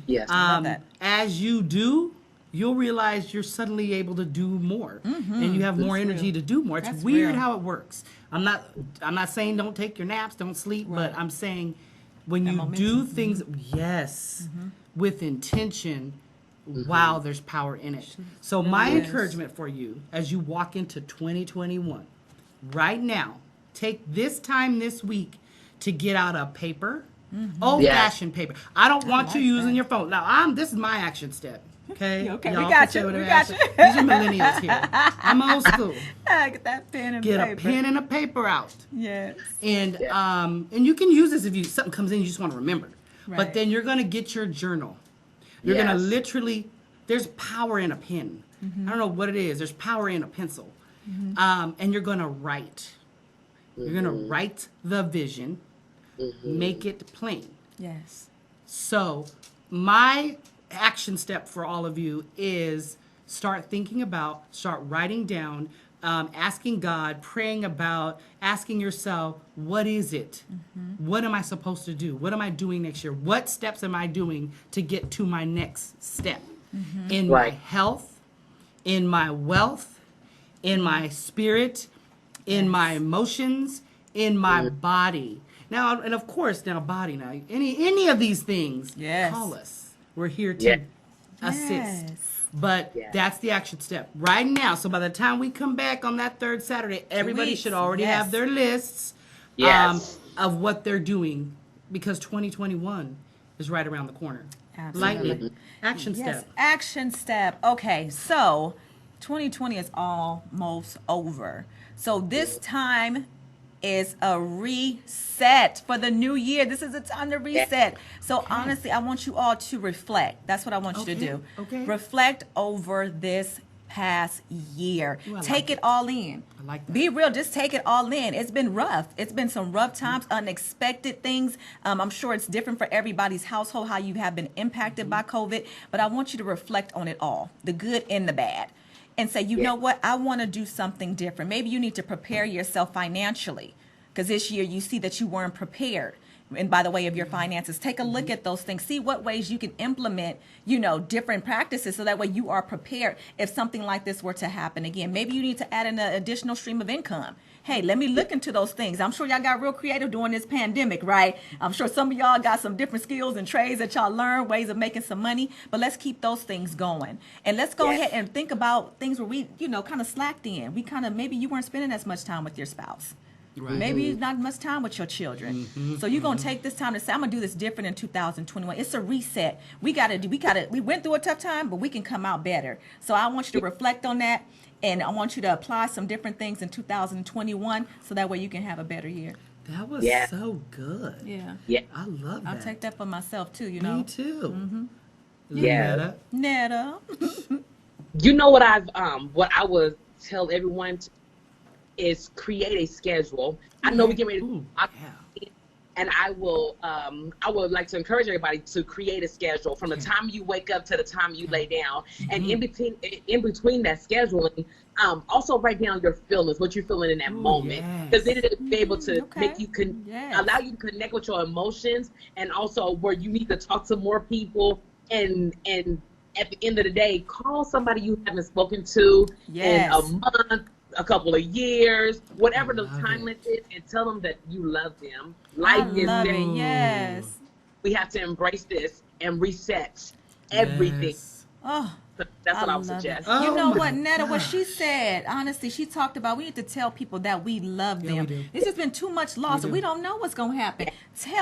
Yes. Love that. As you do, you'll realize you're suddenly able to do more, and you have more energy to do more. It's That's weird real. how it works. I'm not saying don't take your naps, don't sleep, but I'm saying when you do things, with intention, wow, there's power in it. So my encouragement for you as you walk into 2021, right now, take this time this week to get out a paper, old-fashioned paper. I don't want you using your phone. Now, this is my action step. Okay, Okay, Y'all we got can say you. whatever We got action- you. These are millennials here. I'm old school. Get that pen and Get paper. a pen and a paper out. Yes. And you can use this if something comes in you just want to remember. Right. But then you're going to get your journal. You're going to Yes. literally, there's power in a pen. I don't know what it is. There's power in a pencil. And you're going to write. You're going to write the vision, make it plain. Yes. So my action step for all of you is start writing down, asking God, praying about, asking yourself, what is it? What am I supposed to do? What am I doing next year? What steps am I doing to get to my next step? In my health, in my wealth, in my spirit, in my emotions, in my body. Now, and of course, body. Now, any of these things, call us. We're here to assist. Yes. But that's the action step right now. So by the time we come back on that third Saturday, everybody weeks. should already Yes. have their lists Yes. of what they're doing, because 2021 is right around the corner. Absolutely. Lightning. Action Yes. step. Action step. Okay, so 2020 is almost over. So this time is a reset for the new year. This is a time to reset. So honestly, I want you all to reflect. That's what I want you to do. Okay. Reflect over this past year. Ooh, I Take like it all in. I like that. Be real. Just take it all in. It's been rough. It's been some rough times, unexpected things. I'm sure it's different for everybody's household, how you have been impacted by COVID. But I want you to reflect on it all, the good and the bad, and say, you know what? I want to do something different. Maybe you need to prepare yourself financially, because this year you see that you weren't prepared. And by the way of your finances, take a look at those things. See what ways you can implement, different practices, so that way you are prepared if something like this were to happen again. Maybe you need to add in an additional stream of income. Hey, let me look into those things. I'm sure y'all got real creative during this pandemic, right? I'm sure some of y'all got some different skills and trades that y'all learned, ways of making some money. But let's keep those things going. And let's go ahead and think about things where we, kind of slacked in. Maybe you weren't spending as much time with your spouse. Right. Maybe not much time with your children. So you're going to take this time to say, I'm going to do this different in 2021. It's a reset. We went through a tough time, but we can come out better. So I want you to reflect on that, and I want you to apply some different things in 2021, so that way you can have a better year. That was so good. Yeah. I love that. I'll take that for myself too, Me too. Yeah. Netta. You know what what I would tell everyone is create a schedule. I know we get ready to and I would like to encourage everybody to create a schedule from the time you wake up to the time you lay down. And in between that scheduling, also write down your feelings, what you're feeling in that moment. Because then it'll be able to make you allow you to connect with your emotions, and also where you need to talk to more people and at the end of the day, call somebody you haven't spoken to in a month, a couple of years, whatever the time limit is, and tell them that you love them. Life is different. Yes. We have to embrace this and reset everything. Yes. Oh, So that's what I would love suggest. it. You Oh know my what, Netta, what she gosh. said, honestly, she talked about we need to tell people that we love Yeah, them. we do. There's just been too much loss, do. and we don't know what's going to happen.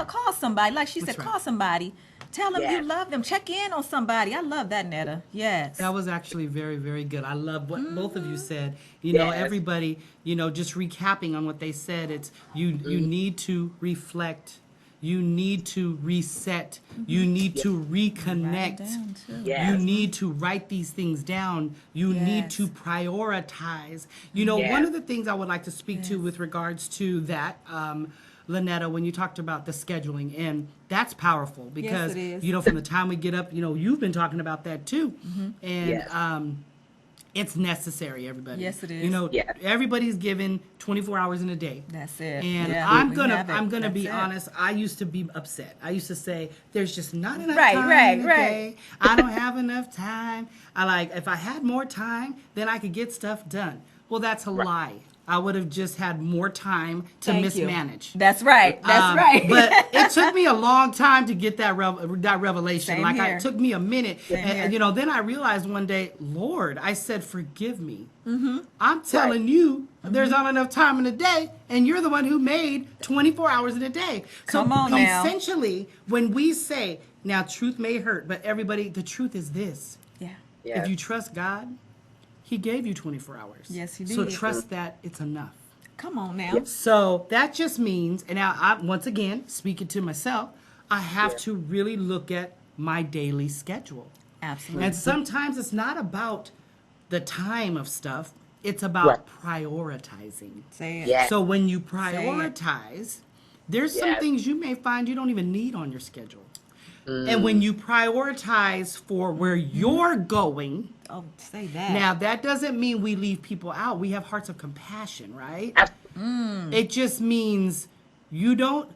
Call somebody. Like she said, That's right. call somebody. Tell them you Yes. love them. Check in on somebody. I love that, Netta. Yes. That was actually very, very good. I love what both of you said. You know, Yes. everybody, you know, just recapping on what they said, it's you need to reflect. You need to reset. You need to reconnect. down, too. Yes. You need to write these things down. You need Yes. to prioritize. You know, Yes. one of the things I would like to speak to with regards to that, Lynetta, when you talked about the scheduling, and that's powerful because, it is. you know, from the time we get up, you know, you've been talking about that too. And Yes. it's necessary, everybody. Yes, it is. You know, Yes. everybody's given 24 hours in a day. That's it. And Yeah, I'm we gonna have it. I'm gonna That's be it. honest. I used to be upset. I used to say there's just not enough Right, time right, in the right. day. I don't have enough time. I like if I had more time, then I could get stuff done. Well, that's a lie. I would have just had more time to Thank you. mismanage. That's right. That's right. But it took me a long time to get that revelation. Same Like here. it took me a minute, here. and you know, then I realized one day, Lord, I said, forgive me. Mm-hmm. I'm telling you, there's not enough time in the day, and you're the one who made 24 hours in a day. So Come on now. essentially, when we say, now truth may hurt, but everybody, the truth is this: yeah. Yes. if you trust God, He gave you 24 hours. Yes, He So did. trust that it's enough. Come on now. So that just means, and now I, once again, speaking to myself, I have to really look at my daily schedule. Absolutely. And sometimes it's not about the time of stuff, it's about prioritizing. Say it. Yes. So when you prioritize, there's some Yes. things you may find you don't even need on your schedule. And when you prioritize for where you're going, Oh, say that. now, that doesn't mean we leave people out. We have hearts of compassion, right? Absolutely. It just means you don't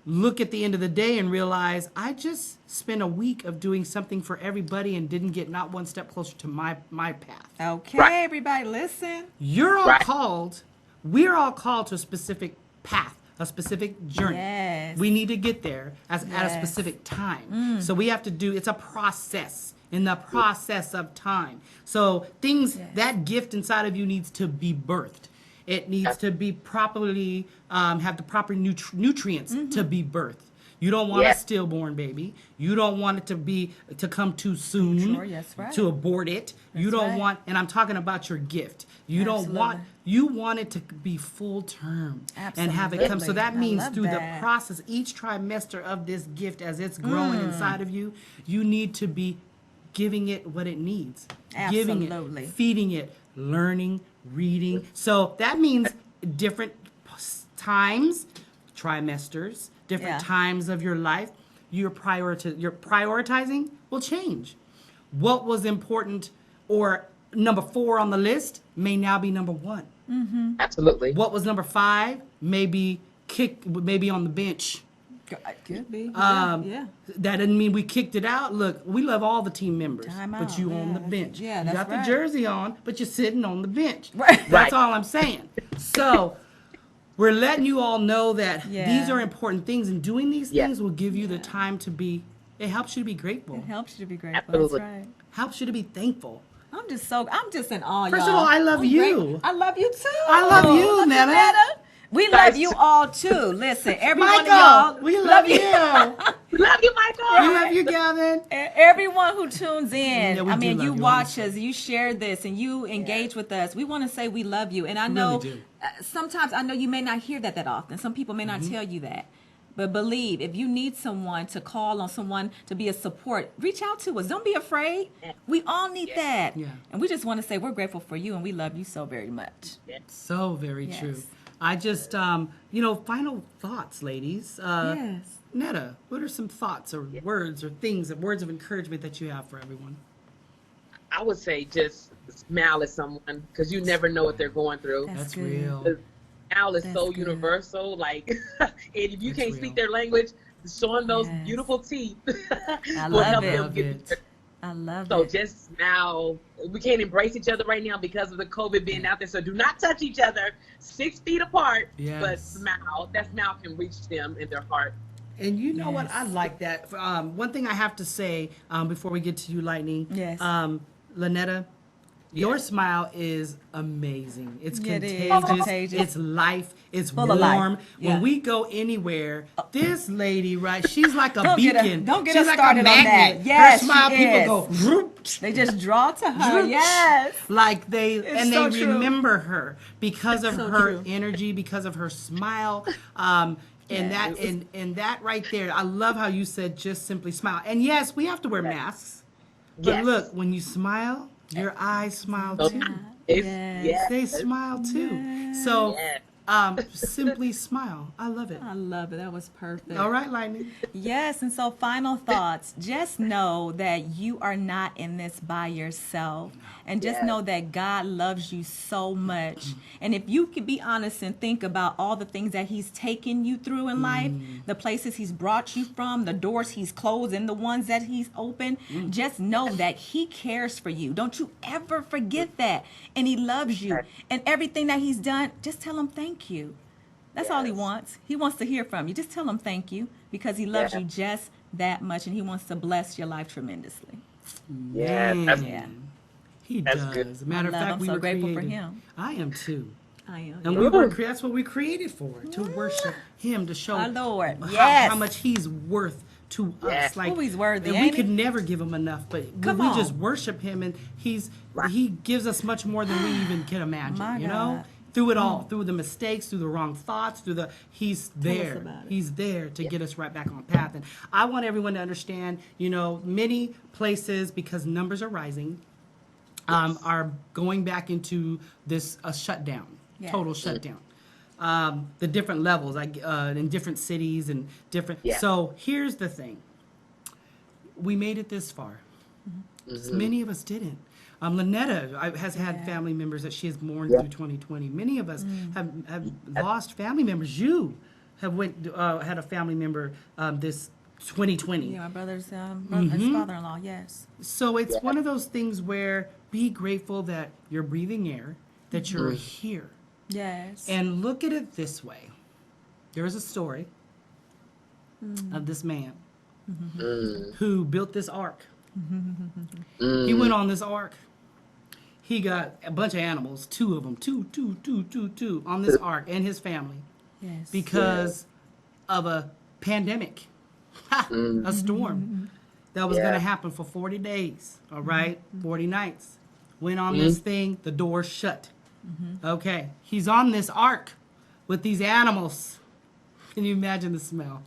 look at the end of the day and realize, I just spent a week of doing something for everybody and didn't get not one step closer to my path. Okay, Right. everybody, listen. You're all Right. called, we're all called to a specific path, a specific journey. Yes. We need to get there at a Yes. specific time. So we have to do, it's a process, in the process of time. So things, that gift inside of you needs to be birthed. It needs to be properly, have the proper nutrients to be birthed. You don't want a stillborn baby. You don't want it to come too soon. Sure, yes, right. To abort it. You That's don't right. want, and I'm talking about your gift. You don't want, you want it to be full term and have it come. So that Absolutely. I means love through that. the process, each trimester of this gift as it's growing inside of you, you need to be giving it what it needs. Giving Absolutely. it, feeding it, learning, reading. So that means different times, trimesters, different times of your life, your prioritizing will change. What was important or number 4 on the list may now be number 1. Absolutely. What was number 5 may be on the bench. Could be. That doesn't mean we kicked it out. Look, we love all the team members, Time but out. you Yeah, on the that's- bench. yeah, You that's got the right. jersey on, but you're sitting on the bench. Right. That's Right. all I'm saying. So we're letting you all know that these Yeah. are important things, and doing these Yeah. things will give you the time to be. It helps you to be grateful. It helps you to be grateful. Absolutely. That's right. Helps you to be thankful. I'm just in awe, First of y'all. all, I love I'm you. grateful. I love you too. I love you, Nana. We love you all too. Listen, every one of Michael, y'all. we love you. We love you, Michael. We love you, Gavin. Everyone who tunes in, Yeah, we I do mean, love you you, watch honestly. us, you share this, and you engage with us. We want to say we love you. And I We know really do. sometimes I know you may not hear that often. Some people may not Mm-hmm. tell you that. But believe, if you need someone to call on, someone to be a support, reach out to us. Don't be afraid. We all need that. Yeah. And we just want to say we're grateful for you and we love you so very much. So very Yes. true. I just, final thoughts, ladies. Yes. Netta, what are some thoughts or words or things, words of encouragement that you have for everyone? I would say just smile at someone because you never know what they're going through. That's That's good. real. Smile is That's so good. universal. Like, and if you That's can't real. speak their language, showing those Yes. beautiful teeth I will love help it. them Love get it. there. I love So it. just smile. We can't embrace each other right now because of the COVID being out there. So do not touch each other 6 feet apart, but Yes. smile. That smile can reach them in their heart. And you know what? I Yes. like that. One thing I have to say before we get to you, Lightning. Yes. Lynetta, your Yes. smile is amazing. It's Yeah, it is contagious. contagious. It's life. It's Full of life. warm. Yeah. When we go anywhere, this lady, right? She's like a Don't get beacon. don't get She's us like started a on magnet. that. Yes, Her smile, she people is. go. Whoop, They just draw to her. whoop, Yes. Like they so true. remember her because of So her true. energy, because of her smile. And that right there, I love how you said just simply smile. And yes, we have to wear masks. But Yes. look, when you smile, your eyes smile So too. yes. They smile too. So Yes. simply smile. I love it. I love it. That was perfect. All right, Lightning. Yes, and so final thoughts. Just know that you are not in this by yourself. And just Yes. know that God loves you so much. And if you can be honest and think about all the things that He's taken you through in life, the places He's brought you from, the doors He's closed, and the ones that He's opened, just know that He cares for you. Don't you ever forget that. And He loves you. And everything that He's done, just tell Him thank you. That's all He Yes. wants. He wants to hear from you. Just tell Him thank you because He loves Yeah. you just that much and He wants to bless your life tremendously. Yes. That's, Yeah. He That's does. good. As a matter of I love fact, him. we So were grateful for created. him. I am too. I am. And we were that's what we created for, to worship Him, to show Our Lord. how, Yes. how much He's worth to Yes. us. Like, Oh, He's worthy, and we ain't could he? never give Him enough, but when Come we on. just worship Him, and He gives us much more than we even can imagine. My you know, God. through it all, through the mistakes, through the wrong thoughts, He's there. about it. He's there to get us right back on path. And I want everyone to understand. You know, many places, because numbers are rising, are going back into this shutdown, Yeah. total shutdown. The different levels, like in different cities and different. Yeah. So here's the thing: we made it this far. Many of us didn't. Lynetta has had family members that she has mourned through 2020. Many of us have lost family members. You have had a family member this 2020. Yeah, my brother's his father-in-law, yes. So it's one of those things where be grateful that you're breathing air, that you're here. Yes. And look at it this way. There is a story of this man who built this ark. He went on this ark. He got a bunch of animals, two of them, two, on this ark, and his family, Yes. because of a pandemic, a storm that was going to happen for 40 days, all right, 40 nights. Went on this thing, the door shut. Okay, he's on this ark with these animals. Can you imagine the smell?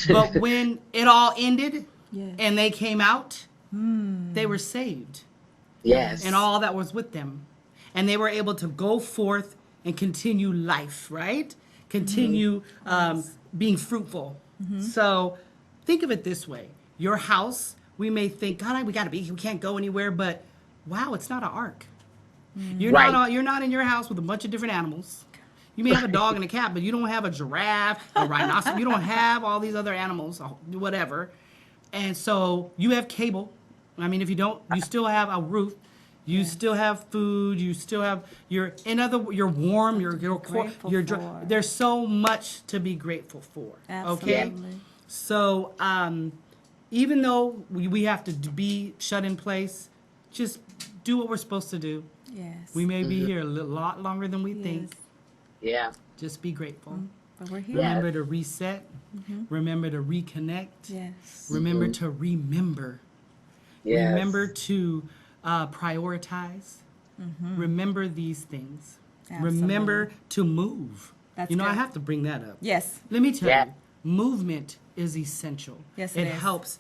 But when it all ended Yes. and they came out, they were saved. Yes. And all that was with them. And they were able to go forth and continue life, right? Continue being fruitful. So think of it this way. Your house, we may think, God, we can't go anywhere, but wow, it's not an ark. You're not in your house with a bunch of different animals. You may have a dog and a cat, but you don't have a giraffe, a rhinoceros. You don't have all these other animals, whatever. And so you have cable. I mean, if you don't, you still have a roof. You still have food. You still have you're warm. Grateful for. There's so much to be grateful for. Okay. Absolutely. So even though we have to be shut in place, just do what we're supposed to do. Yes. We may be here a lot longer than we think. Yeah. Just be grateful. But we're here. Remember to reset. Remember to reconnect. Yes. Remember to remember. Yes. Remember to prioritize. Remember these things. Remember to move. That's I good. have to bring that up. Yes. Let me tell Yeah. you, movement is essential. Yes, it it is. helps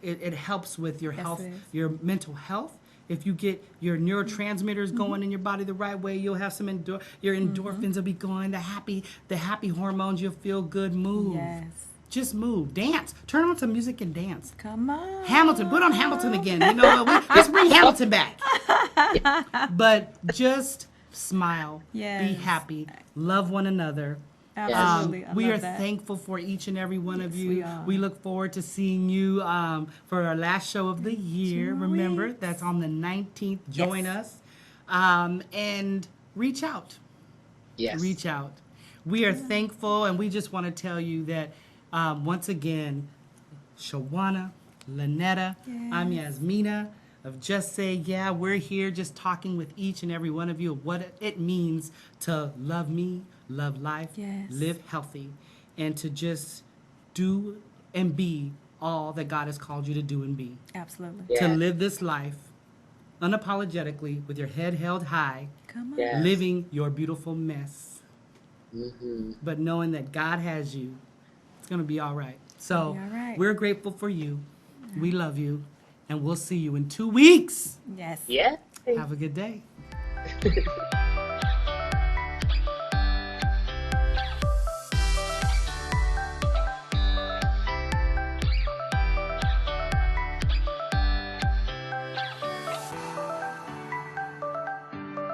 it helps with your health, it is. your mental health. If you get your neurotransmitters going in your body the right way, you'll have some your endorphins will be going. The happy hormones. You'll feel good. Move. Yes. Just move. Dance. Turn on some music and dance. Come on. Hamilton. Put on Hamilton again. You know what? Let's bring Hamilton back. But just smile. Be Yes. happy. Love one another. Absolutely. I We love are that. thankful for each and every one of Yes, you. we are. We look forward to seeing you for our last show of the year. 2 Remember, weeks. that's on the 19th. Yes. Join us and reach out. Yes. Reach out. We are thankful, and we just want to tell you that once again, Shawana, Lynetta, I'm Yasmina of Just Say Yeah. We're here just talking with each and every one of you of what it means to love me, love life, Yes. live healthy, and to just do and be all that God has called you to do and be. Absolutely. Yes. To live this life unapologetically with your head held high, Come on. Yes. living your beautiful mess, Mm-hmm. but knowing that God has you. It's going to be all right. So Be all right. we're grateful for you. We love you. And we'll see you in 2 weeks. Yes. Yeah. Have a good day.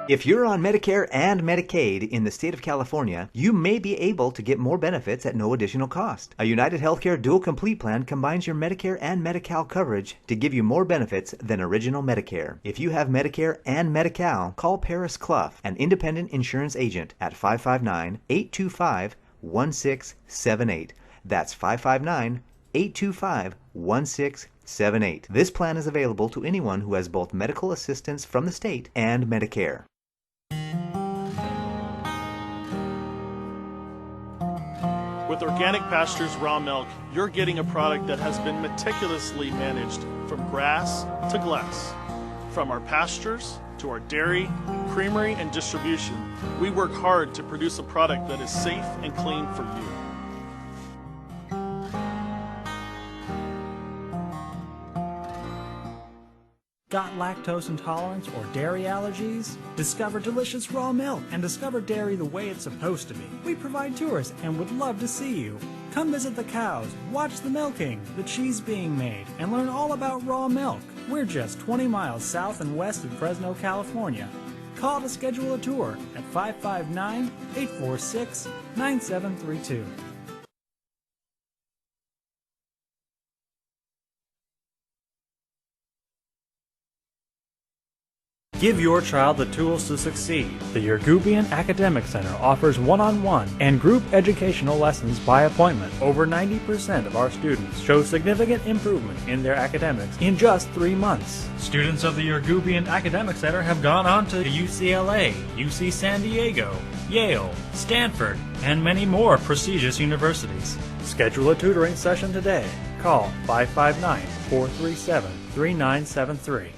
If you're on Medicare and Medicaid in the state of California, you may be able to get more benefits at no additional cost. A United Healthcare Dual Complete Plan combines your Medicare and Medi-Cal coverage to give you more benefits than original Medicare. If you have Medicare and Medi-Cal, call Paris Clough, an independent insurance agent, at 559-825-1678. That's 559-825-1678. This plan is available to anyone who has both medical assistance from the state and Medicare. With Organic Pastures Raw Milk, you're getting a product that has been meticulously managed from grass to glass. From our pastures to our dairy, creamery, and distribution, we work hard to produce a product that is safe and clean for you. Got lactose intolerance or dairy allergies? Discover delicious raw milk and discover dairy the way it's supposed to be. We provide tours and would love to see you. Come visit the cows, watch the milking, the cheese being made, and learn all about raw milk. We're just 20 miles south and west of Fresno, California. Call to schedule a tour at 559-846-9732. Give your child the tools to succeed. The Yergubian Academic Center offers one-on-one and group educational lessons by appointment. Over 90% of our students show significant improvement in their academics in just 3 months. Students of the Yergubian Academic Center have gone on to UCLA, UC San Diego, Yale, Stanford, and many more prestigious universities. Schedule a tutoring session today. Call 559-437-3973.